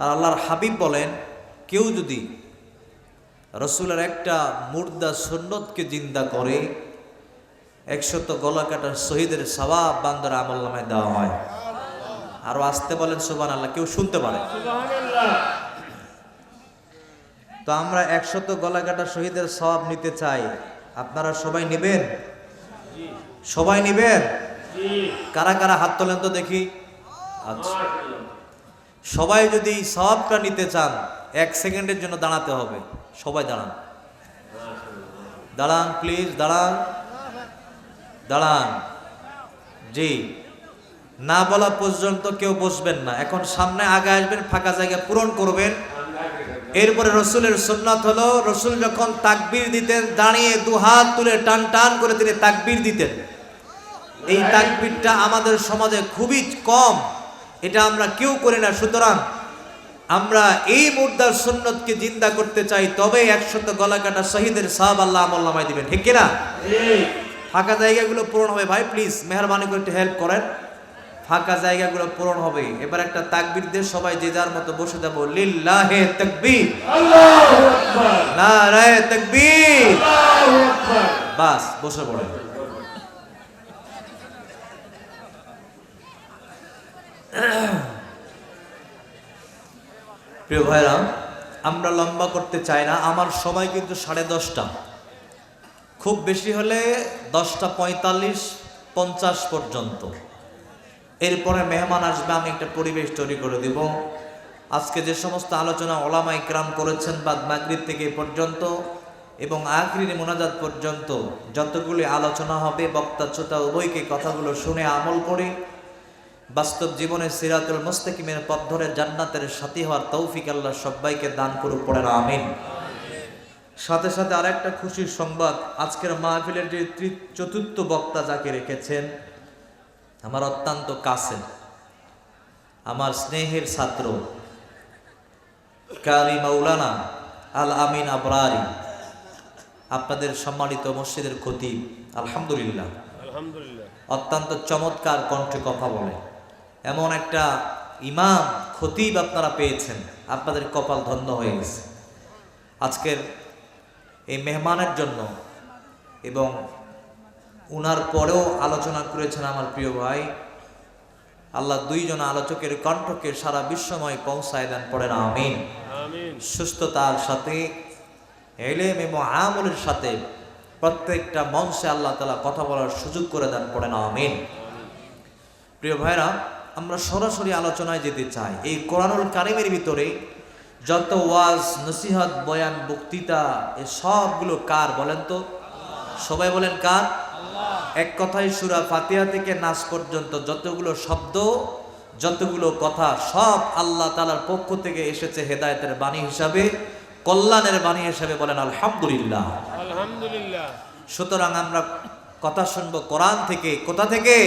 আর আল্লাহর হাবিব বলেন, কেউ যদি রসুলের একটা মুর্দা সুন্নতকে জিন্দা করে 100 গলা কাটার শহীদের সওয়াব বান্দার আমলনামায় দেওয়া হয়। আরো আসতে বলেন সুবহানাল্লাহ, কেউ শুনতে পারে। তো আমরা 100 গলা কাটা শহীদের সওয়াব নিতে চাই, আপনারা সবাই নেবেন? সবাই নেবেন? কারা কারা হাত তোলেন তো দেখি। আচ্ছা, সবাই যদি সওয়াবটা নিতে চান 1 সেকেন্ডের জন্য দাঁড়াতে হবে। সবাই দাঁড়ান, দাঁড়ান প্লিজ, দাঁড়ান দাঁড়ান। জি, না বলা পর্যন্ত কেউ বসবেন না। এখন সামনে আগে আসবেন, ফাঁকা জায়গা পূরণ করবেন। এরপরে রসুলের সুন্নাত হলো, রসুল যখন তাকবীর দিতেন দাঁড়িয়ে 2 হাত তুলে টান টান করে তিনি তাকবীর দিতেন। এই তাকবীরটা আমাদের সমাজে খুবই কম, এটা আমরা কেউ করি না। সুতরাং আমরা এই মুর্দার সুন্নতকে জিন্দা করতে চাই, তবে 100 গলা কাটা শহীদের সওয়াব আল্লাহ আমলনামায় দিবেন, ঠিক কিনা? ফাঁকা জায়গাগুলো পূরণ হবে। ভাই প্লিজ মেহরবানি করে একটু হেল্প করেন, ফাঁকা জায়গাগুলো পূরণ হবে। এবার একটা তাকবীর দিয়ে সবাই যে যার মতো বসে যাব। লিল্লাহে তাকবীর, আল্লাহু আকবার, নারায়ে তাকবীর, আল্লাহু আকবার। বাস, বসে পড়েন। প্রিয় ভাইরা, আমরা লম্বা করতে চাই না। আমার সময় কিন্তু 10:30, খুব বেশি হলে 10:45-50 পর্যন্ত। এরপরে মেহমান আসবে, আমি একটা পরিবেশ তৈরি করে দিব। আজকে যে সমস্ত আলোচনা ওলামা ইকরাম করেছেন বাদ মাগরিব থেকে পর্যন্ত এবং আখিরি মোনাজাত পর্যন্ত যতগুলি আলোচনা হবে, বক্তা শ্রোতা উভয়কে কথাগুলো শুনে আমল করে বাস্তব জীবনে সিরাতুল মুস্তাকিমের পথ ধরে জান্নাতের সাথী হওয়ার তৌফিক আল্লাহ সবাইকে দান করুক, পড়েন আমিন। সাথে সাথে আরেকটা খুশির সংবাদ, আজকের মাহফিলের যে চতুর্থ বক্তা যাকে রেখেছেন, আমার অত্যন্ত কাছের, আমার স্নেহের ছাত্র কারি মাওলানা আল আমিন আবরারি, আপনাদের সম্মানিত মসজিদের খতিব। আলহামদুলিল্লাহ, অত্যন্ত চমৎকার কণ্ঠে কথা বলে এমন একটা ইমাম খতিব আপনারা পেয়েছেন, আপনাদের কপাল ধন্য হয়ে গেছে। আজকের এই মেহমানের জন্য এবং উনার পরেও আলোচনা করেছেন আমার প্রিয় ভাই, আল্লাহ 2 জন আলোচকের কণ্ঠকে সারা বিশ্বময় পৌঁছায় দেন, পড়েন আমিন। সুস্থতার সাথে, ইলম এবং আমলের সাথে প্রত্যেকটা মঞ্চে আল্লাহ তাআলা কথা বলার সুযোগ করে দেন, পড়েন আমিন। প্রিয় ভাইরা, আমরা সরাসরি আলোচনায় যেতে চাই। এই কোরআনুল কারীমের ভিতরে যত ওয়াজ, নসিহত, বয়ান, বক্তৃতা, এ সবগুলো কার বলেন তো? সবাই বলেন কার? এক কথায় সূরা ফাতিহা থেকে নাস পর্যন্ত যতগুলো শব্দ, যতগুলো কথা, সব আল্লাহ তাআলার পক্ষ থেকে এসেছে হেদায়েতের বাণী হিসাবে, কল্যাণের বাণী হিসাবে, বলেন আলহামদুলিল্লাহ। আলহামদুলিল্লাহ। সুতরাং আমরা কথা শুনবো কোরআন থেকে। কোথা থেকে?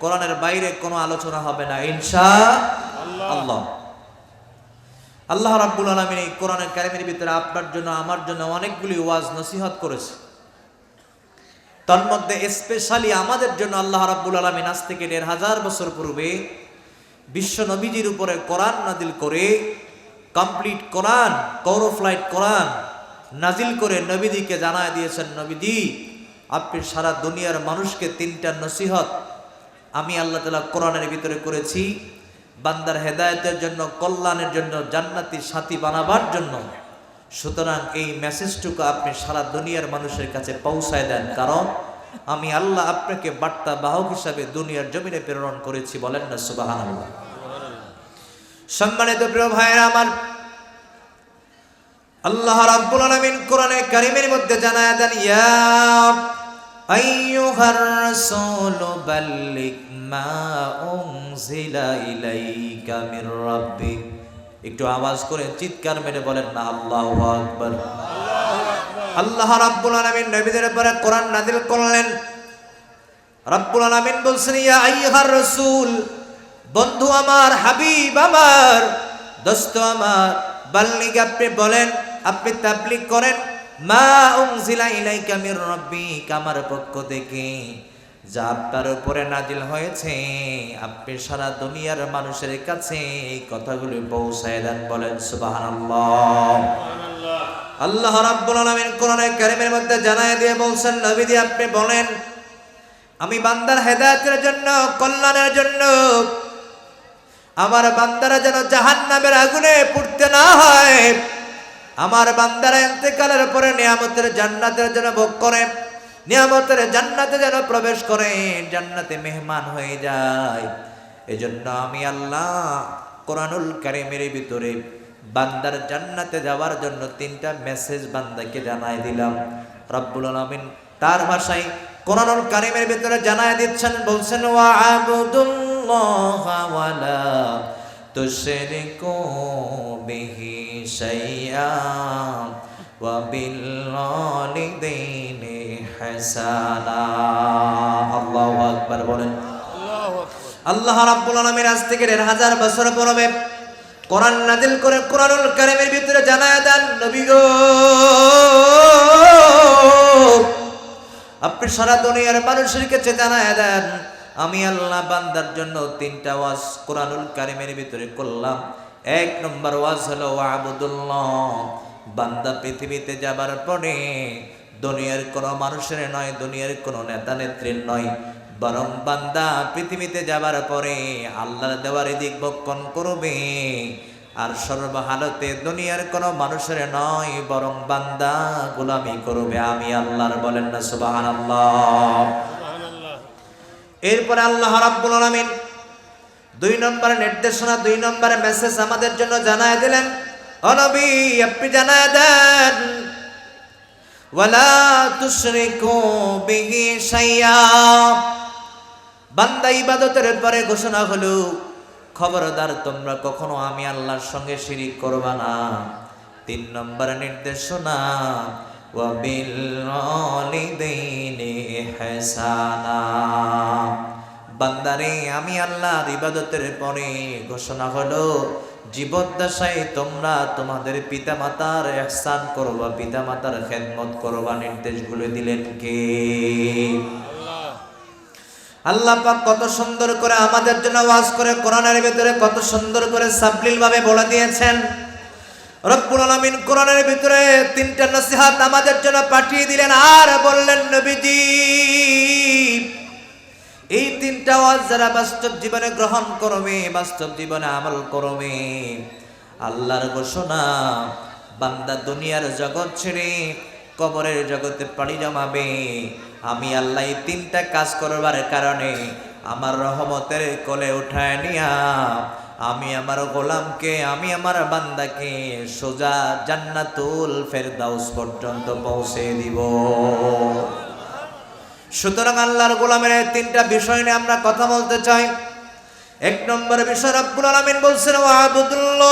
কোরআনের বাইরে কোনো আলোচনা হবে না ইনশাআল্লাহ। আল্লাহ রাব্বুল আলামিন এই কোরআনের কারীমের ভিতরে আপনার জন্য, আমার জন্য অনেকগুলি ওয়াজ নসিহত করেছে। তন্মধ্যে স্পেশালি আমাদের জন্য আল্লাহ রাব্বুল আলামিন আজ থেকে 1500 বছর পূর্বে বিশ্ব নবীজির উপরে কোরআন নাজিল করে, কমপ্লিট কোরআন, কৌরফ্লাইট কোরআন নাজিল করে নবীজিকে জানায় দিয়েছেন, নবীজি আপনি সারা দুনিয়ার মানুষকে 3টা নসিহত আমি আল্লাহ তাআলা কোরআনের ভিতরে করেছি, বান্দার হেদায়েতের জন্য, কল্যাণের জন্য, জান্নাতি সাথী বানাবার জন্য। সুতরাং এই মেসেজটুকু আপনি সারা দুনিয়ার মানুষের কাছে পৌঁছায় দেন, কারণ আমি আল্লাহ আপনাকে বার্তা বাহক হিসাবে দুনিয়ার জমিনে প্রেরণ করেছি, বলেন না সুবহানাল্লাহ। সম্মানিত প্রিয় ভাইরা আমার, আল্লাহ রাব্বুল আলামিন কোরআনে কারীমের মধ্যে জানায় দেন, ইয়া আইয়ুহার রাসূলু বাল্লিগ মা উনজিলা ইলাইকা মির রাব্বিক। একটু আওয়াজ করে চিৎকার মেরে বলেন না আল্লাহু আকবার। আল্লাহ রাব্বুল আলামিন নবীদের উপরে কোরআন নাযিল করলেন। রাব্বুল আলামিন বলছেন, ইয়া আইয়ুহার রাসূল, বন্ধু আমার, হাবিব আমার, দোস্ত আমার, বাল্লিগ, আপনি বলেন, আপনি তাবলীগ করেন, মা উনজিলা ইলাইকা মির রাব্বিক, আমার পক্ষ থেকে যা আপনার উপরে নাজিল হয়েছে আপনি সারা দুনিয়ার মানুষের কাছে এই কথাগুলি পৌঁছায় দেন। বলেন সুবহানাল্লাহ। আল্লাহ রাব্বুল আলামিন কোরআনে কারীমের মধ্যে জানায় দিয়ে বলছেন, নবীজি আপনি বলেন আমি বান্দার হেদায়েতের জন্য, কল্যাণের জন্য, আমার বান্দারা যেন জাহান্নামের আগুনে পুড়তে না হয়, আমার বান্দারা ইন্তেকালের পরে নিয়ামতের জান্নাতের যেন ভোগ করে, নিয়ামতের জান্নাতে যেন প্রবেশ করে, জান্নাতে মেহমান হয়ে যায়। এজন্য আমি আল্লাহ কোরআনুল কারীমের ভিতরে বান্দার জান্নাতে যাওয়ার জন্য 3টা মেসেজ বান্দাকে জানাই দিলাম। রব্বুল আলামিন তার ভাষায় কোরআনুল কারীমের ভিতরে জানাই দিচ্ছেন, বলছেন ওয়া আবুদুল্লাহ ওয়ালা তুশরিকু বিহি শাইআ ওয়া বিল ওয়ালিদাইনি হাসানা। আল্লাহু আকবার বলেন। আল্লাহু আকবার। আল্লাহ রাব্বুল আলামিন আজ থেকে ১,৫০০ বছর পূর্বে কোরআন নাযিল করে কোরআনুল কারীমের ভিতরে জানায় দেন, নবী গো আপনি সারা দুনিয়ার মানুষের কাছে জানায় দেন আমি আল্লাহ বান্দার জন্য 3টা ওয়াজ কোরআনুল কারীমের ভিতরে করলাম। 1 নম্বর ওয়াজ হলো ওয়াবুদুল্লাহ, বান্দা পৃথিবীতে যাবার পরে দুনিয়ার কোনো মানুষের নয়, দুনিয়ার কোনো নেতা নেত্রীর নয়, বরং বান্দা পৃথিবীতে যাবার পরে আল্লাহর দেওয়া রিজিক ভক্ষণ করবে। আর সর্বহালতে দুনিয়ার কোনো মানুষের নয়, বরং বান্দা গোলামি করবে আমি আল্লাহর। বলেন না সুবহানাল্লাহ। এরপরে আল্লাহ রাব্বুল আলামিন 2 নম্বর নির্দেশনা, 2 নম্বর মেসেজ আমাদের জন্য জানায় দিলেন, ও নবী আপনি জানায় দেন ওয়ালা তুশরিকু বিহি শাইআ। বান্দা ইবাদতের পরে ঘোষণা হলো, খবরদার তোমরা কখনো আমি আল্লাহর সঙ্গে শিরিক করবা না। 3 নম্বর নির্দেশনা ওয়া বিল ওয়ালিদাইনি ইহসানা। বান্দারে আমি আল্লাহর ইবাদতের পরে ঘোষণা হলো জীবদ্দশায় তোমরা তোমাদের পিতামাতার ইহসান করবা, পিতামাতার খেদমত করবা। নির্দেশগুলো দিলেন কে? আল্লাহ পাক কত সুন্দর করে আমাদের জন্য ওয়াজ করে কোরআনের ভিতরে কত সুন্দর করে সাবলীল ভাবে বলে দিয়েছেন। রব্বুল আলামিন কোরআনের ভিতরে 3টা নসিহত আমাদের জন্য পাঠিয়ে দিলেন আর বললেন, নবীজি এই 3টা ওয়াজ যারা বাস্তব জীবনে গ্রহণ করবে, বাস্তব জীবনে আমল করবে, আল্লাহর ঘোষণা বান্দা দুনিয়ার জগৎ ছেড়ে কবরের জগতে পাড়ি জমাবে। আমি আল্লাহ এই 3টা কাজ করবার কারণে আমার রহমতের কোলে উঠায় নিয়া আমি আমার গোলামকে, আমি আমার বান্দাকে সোজা জান্নাতুল ফেরদাউস পর্যন্ত পৌঁছে দিব। সুতরাং আল্লাহর গোলামের 3টা বিষয় নিয়ে আমরা কথা বলতে চাই। 1 নম্বর বিষয় রব্বুল আলামিন বলছেন ওয়াবুদুল্লাহ।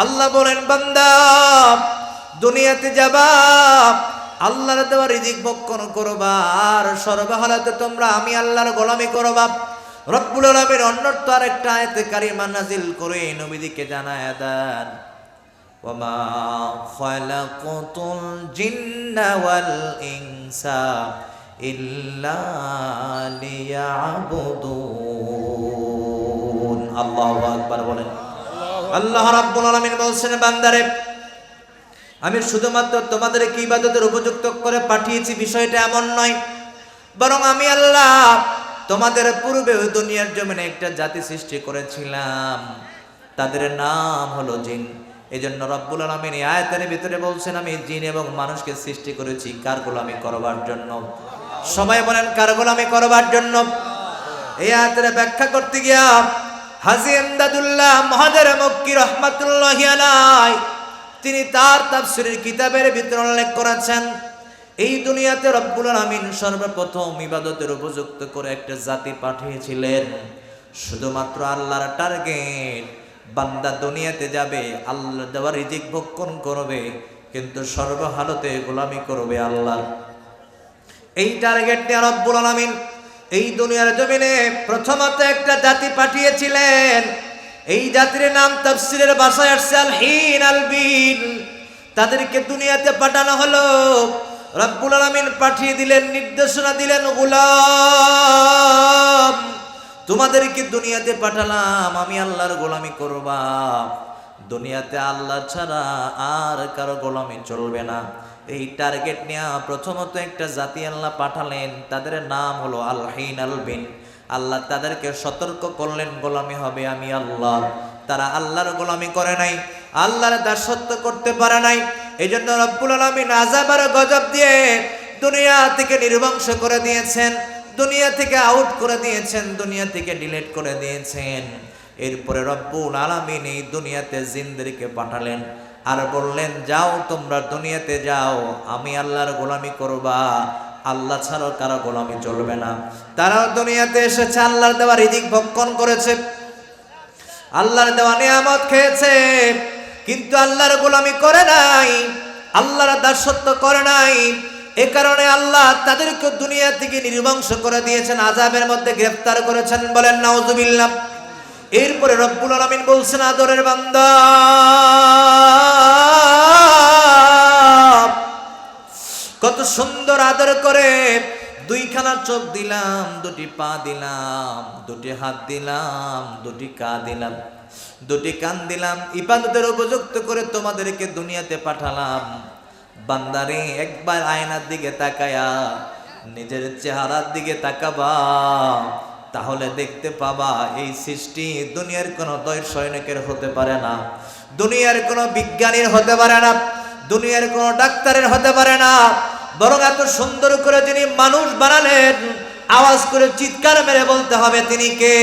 আল্লাহ বলেন বান্দা দুনিয়াতে যাবা, আল্লাহর দেওয়া রিজিক ভক্ষণ করবা, আর সর্বহালাতে তোমরা আমি আল্লাহর গোলামি করবা। রব্বুল আলামিন অন্যত্র আরেকটা আয়াতে কারিমা নাযিল করে নবীজিকে জানায় দেন, ওয়ামা খালাকাতুল জিন্না ওয়াল ইনসা ইল্লা লিয়াবুদুন। আল্লাহু আকবার বলেন। আল্লাহ রাব্বুল আলামিন বলছেন, বান্দারে আমি শুধুমাত্র তোমাদেরকে ইবাদতের উপযুক্ত করে পাঠিয়েছি বিষয়টা এমন নয়, বরং আমি আল্লাহ তোমাদের পূর্বে দুনিয়ার জমিনে একটা জাতি সৃষ্টি করেছিলাম, তাদের নাম হলো জিন। এজন্য রব্বুল আলামিন এই আয়াতের ভিতরে বলছেন আমি জিন এবং মানুষকে সৃষ্টি করেছি কার গোলামি করবার জন্য। সবাই বলেন কার গোলামি করবার জন্য? এই আয়াতের ব্যাখ্যা করতে গিয়া হাজী ইমদাদুল্লাহ মুহাজির মক্কি রাহমাতুল্লাহি আলাইহি তিনি তার তাফসীরের কিতাবের ভিতরে উল্লেখ করেছেন, এই দুনিয়াতে রব্বুল আলামিন সর্বপ্রথম ইবাদতের উপযুক্ত করে একটা জাতি পাঠিয়েছিলেন। শুধুমাত্র আল্লাহর টার্গেট বান্দা দুনিয়াতে যাবে, আল্লাহর দেওয়া রিজিক ভক্ষণ করবে, কিন্তু সর্বহালতে গোলামি করবে আল্লাহর। এই টার্গেট নিয়ে রব্বুল আলামিন এই দুনিয়ার জমিনে প্রথমত একটা জাতি পাঠিয়েছিলেন। এই জাতির নাম তাফসীরের ভাষায় আসছে আল হিন আল বিন। তাদেরকে দুনিয়াতে পাঠানো হলো। রব্বুল আলামিন পাঠিয়ে দিলেন, নির্দেশনা দিলেন, গোলাম তোমাদেরকে দুনিয়াতে পাঠালাম আমি আল্লাহর গোলামি করবা। দুনিয়াতে আল্লাহ ছাড়া আর কারো গোলামি চলবে না। এই টার্গেট নিয়ে প্রথমত একটা জাতি আল্লাহ পাঠালেন, তাদের নাম হলো আল হিন আল বিন। আল্লাহ তাদেরকে সতর্ক করলেন গোলামি হবে আমি আল্লাহ। তারা আল্লাহর গোলামি করে নাই, আল্লাহর দাসত্ব করতে পারে নাই। এই জন্য রব্বুল আলামিন আযাব আর গজব দিয়ে দুনিয়া থেকে নির্বংশ করে দিয়েছেন, দুনিয়া থেকে আউট করে দিয়েছেন, দুনিয়া থেকে ডিলিট করে দিয়েছেন। এরপরে রব্বুল আলামিন এই দুনিয়াতে জিনদেরকে পাঠালেন আর বললেন, যাও তোমরা দুনিয়াতে যাও, আমি আল্লাহর গোলামি করবা, আল্লাহ ছাড়া কারো গোলামি চলবে না। তারাও দুনিয়াতে এসেছে, আল্লাহর দেওয়া রিজিক ভক্ষণ করেছে, আল্লাহর দেওয়া নিয়ামত খেয়েছে, কিন্তু আল্লাহর গোলামি করে নাই, আল্লাহর দাসত্ব করে নাই। এ কারণে আল্লাহ তাদেরকে দুনিয়া থেকে নির্বংশ করে দিয়েছেন, আযাবের মধ্যে গ্রেফতার করেছেন। বলেন নাউযুবিল্লাহ। এরপরে রব্বুল আলামিন বলছেন, আদরের বান্দা কত সুন্দর আদর করে দুইখানা চোখ দিলাম, দুটি পা দিলাম, দুটি হাত দিলাম, দুটি পা দিলাম, দুটি কান দিলাম, ইবাদতের উপযুক্ত করে তোমাদেরকে দুনিয়াতে পাঠালাম। বান্দারে একবার আয়নার দিকে তাকায়া নিজের চেহারার দিকে তাকাবা, তাহলে দেখতে পাবা এই সৃষ্টি দুনিয়ার কোনো দৈর্ঘ্যের হতে পারে না, দুনিয়ার কোনো বিজ্ঞানীর হতে পারে না, দুনিয়ার কোনো ডাক্তারের হতে পারে না। বরং এত সুন্দর করে যিনি মানুষ বানালেন, আওয়াজ করে চিৎকার মেরে বলতে হবে তিনি কে?